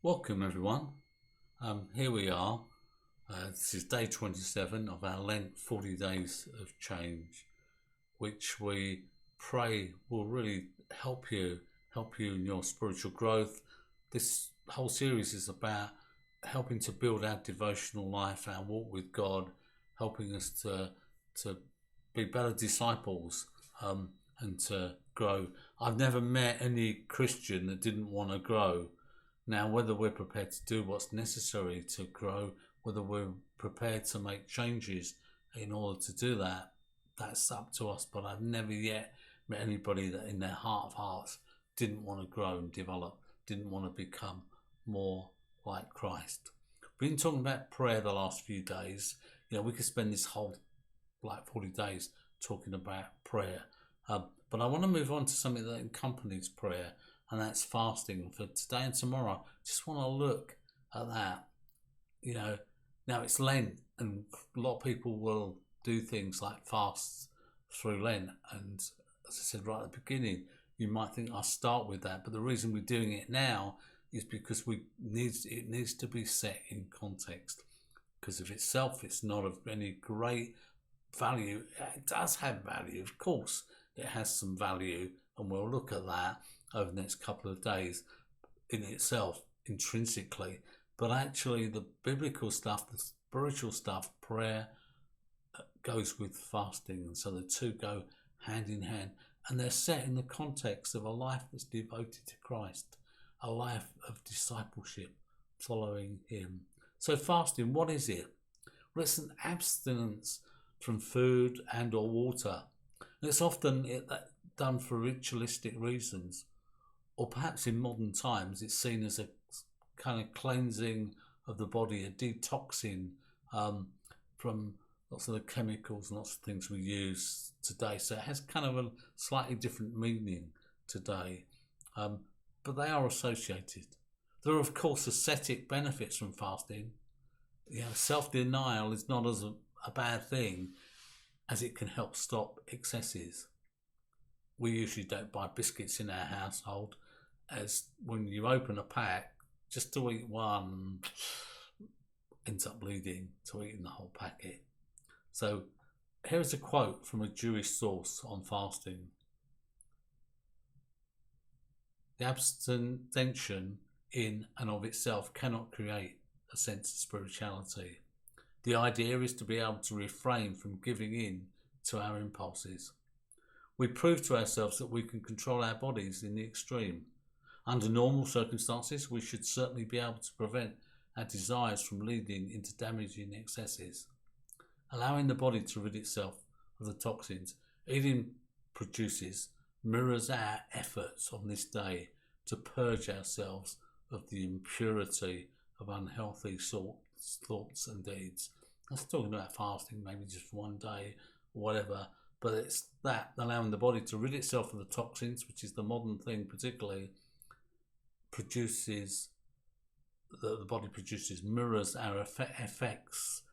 Welcome everyone. Here we are. This is day 27 of our Lent 40 days of change, which we pray will really help you in your spiritual growth. This whole series is about helping to build our devotional life, our walk with God, helping us to be better disciples and to grow. I've never met any Christian that didn't want to grow. Now, whether we're prepared to do what's necessary to grow, whether we're prepared to make changes in order to do that, that's up to us. But I've never yet met anybody that in their heart of hearts didn't want to grow and develop, didn't want to become more like Christ. We've been talking about prayer the last few days. We could spend this whole 40 days talking about prayer. But I want to move on to something that accompanies prayer, and that's fasting. For today and tomorrow, just want to look at that. Now it's Lent, and a lot of people will do things like fasts through Lent. And as I said right at the beginning, you might think I'll start with that, but the reason we're doing it now is because it needs to be set in context. Because of itself, it's not of any great value. It does have value, of course. It has some value, and we'll look at that over the next couple of days in itself, intrinsically. But actually, the biblical stuff, the spiritual stuff, prayer goes with fasting. And so the two go hand in hand. And they're set in the context of a life that's devoted to Christ, a life of discipleship, following Him. So fasting, what is it? Well, it's an abstinence from food and or water. And it's often done for ritualistic reasons, or perhaps in modern times it's seen as a kind of cleansing of the body, a detoxing from lots of the chemicals and lots of things we use today. So it has kind of a slightly different meaning today, but they are associated. There are, of course, ascetic benefits from fasting. Self-denial is not as a bad thing, as it can help stop excesses. We usually don't buy biscuits in our household, as when you open a pack, just to eat one ends up leading to eating the whole packet. So here's a quote from a Jewish source on fasting. The abstention in and of itself cannot create a sense of spirituality. The idea is to be able to refrain from giving in to our impulses. We prove to ourselves that we can control our bodies in the extreme. Under normal circumstances, we should certainly be able to prevent our desires from leading into damaging excesses. Allowing the body to rid itself of the toxins eating produces mirrors our efforts on this day to purge ourselves of the impurity of unhealthy thoughts and deeds. I was talking about fasting, maybe just for one day or whatever, but it's that, allowing the body to rid itself of the toxins, which is the modern thing particularly, the body produces mirrors our efforts,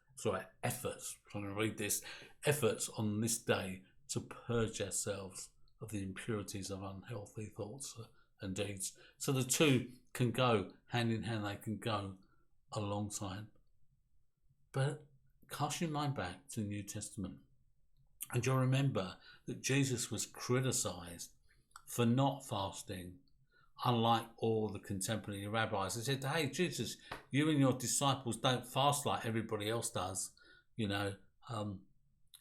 trying to read this, efforts on this day to purge ourselves of the impurities of unhealthy thoughts and deeds. So the two can go hand in hand, they can go alongside. But cast your mind back to the New Testament, and you'll remember that Jesus was criticised for not fasting, unlike all the contemporary rabbis. They said, hey, Jesus, you and your disciples don't fast like everybody else does. In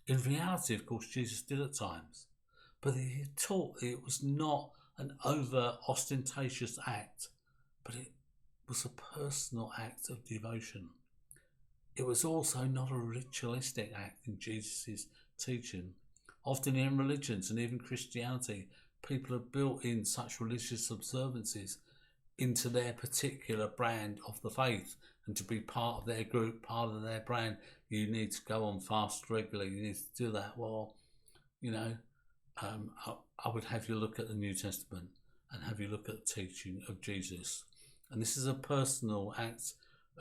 reality, of course, Jesus did at times, but he taught it was not an over ostentatious act, but it was a personal act of devotion. It was also not a ritualistic act in Jesus' teaching. Often in religions and even Christianity, people have built in such religious observances into their particular brand of the faith, and to be part of their group, part of their brand, you need to go on fast regularly, you need to do that. Well, I would have you look at the New Testament and have you look at the teaching of Jesus. And this is a personal act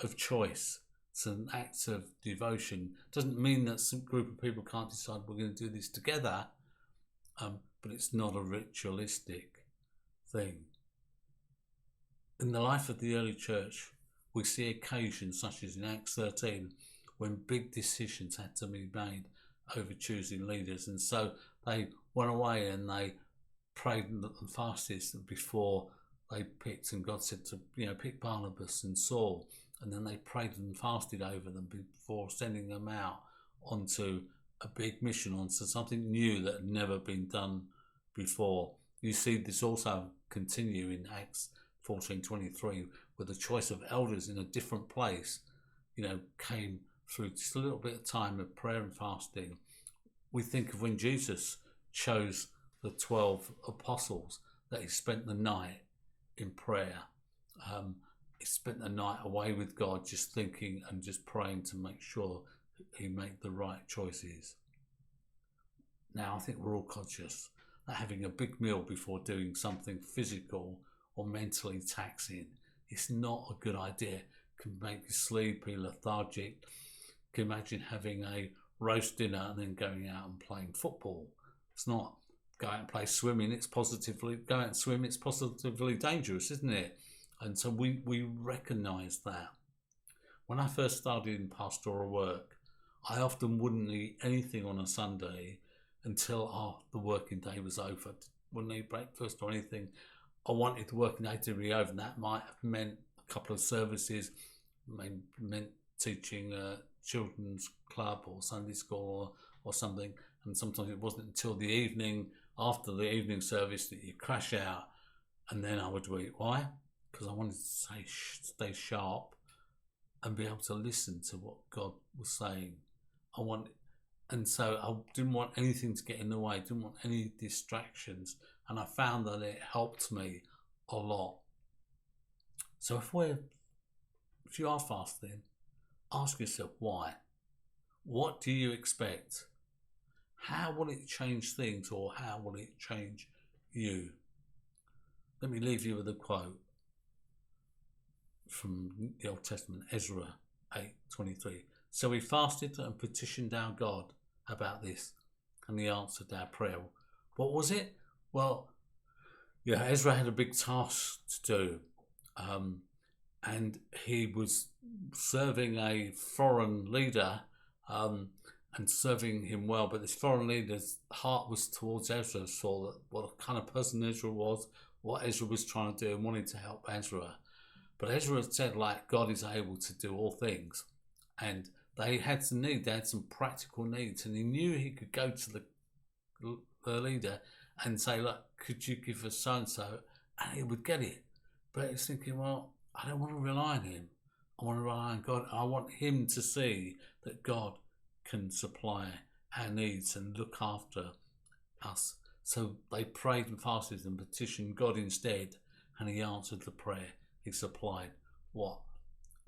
of choice. It's an act of devotion. It doesn't mean that some group of people can't decide we're going to do this together, but it's not a ritualistic thing. In the life of the early church, we see occasions such as in Acts 13 when big decisions had to be made over choosing leaders, and so they went away and they prayed and fasted before they picked, and God said to pick Barnabas and Saul, and then they prayed and fasted over them before sending them out onto a big mission, onto something new that had never been done before. You see this also continue in Acts 14:23, where the choice of elders in a different place, came through just a little bit of time of prayer and fasting. We think of when Jesus chose the 12 apostles, that he spent the night in prayer. He spent the night away with God, just thinking and just praying to make sure he made the right choices. Now, I think we're all conscious that having a big meal before doing something physical or mentally taxing is not a good idea. It can make you sleepy, lethargic. You can imagine having a roast dinner and then going out and playing football. It's not go out and play swimming. Go out and swim. It's positively dangerous, isn't it? And so we recognise that. When I first started in pastoral work, I often wouldn't eat anything on a Sunday until after the working day was over. Wouldn't eat breakfast or anything. I wanted the working day to be over, and that might have meant a couple of services, meant teaching a children's club or Sunday school or something, and sometimes it wasn't until the evening, after the evening service, that you crash out, and then I would eat. Why? Because I wanted to stay sharp and be able to listen to what God was saying. And so I didn't want anything to get in the way, didn't want any distractions, and I found that it helped me a lot. So if you are fasting, ask yourself why. What do you expect? How will it change things, or how will it change you? Let me leave you with a quote from the Old Testament, Ezra 8:23. So we fasted and petitioned our God about this, and he answered our prayer. What was it? Well, Ezra had a big task to do, and he was serving a foreign leader, and serving him well, but this foreign leader's heart was towards Ezra, saw that what kind of person Ezra was, what Ezra was trying to do, and wanted to help Ezra. But Ezra said, God is able to do all things, and they had some practical needs, and he knew he could go to the leader and say, look, could you give us so-and-so, and he would get it. But he's thinking, well, I don't want to rely on him. I want to rely on God. I want him to see that God can supply our needs and look after us. So they prayed and fasted and petitioned God instead, and he answered the prayer. He supplied what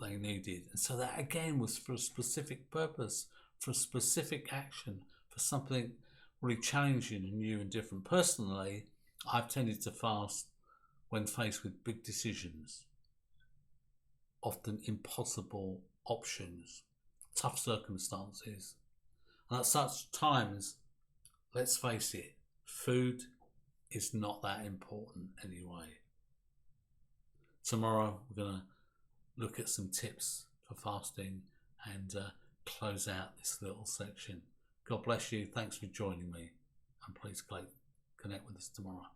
they needed. And so that again was for a specific purpose, for a specific action, for something really challenging and new and different. Personally, I've tended to fast when faced with big decisions, often impossible options, tough circumstances. And at such times, let's face it, food is not that important anyway. Tomorrow, we're going to look at some tips for fasting and close out this little section. God bless you. Thanks for joining me. And please connect with us tomorrow.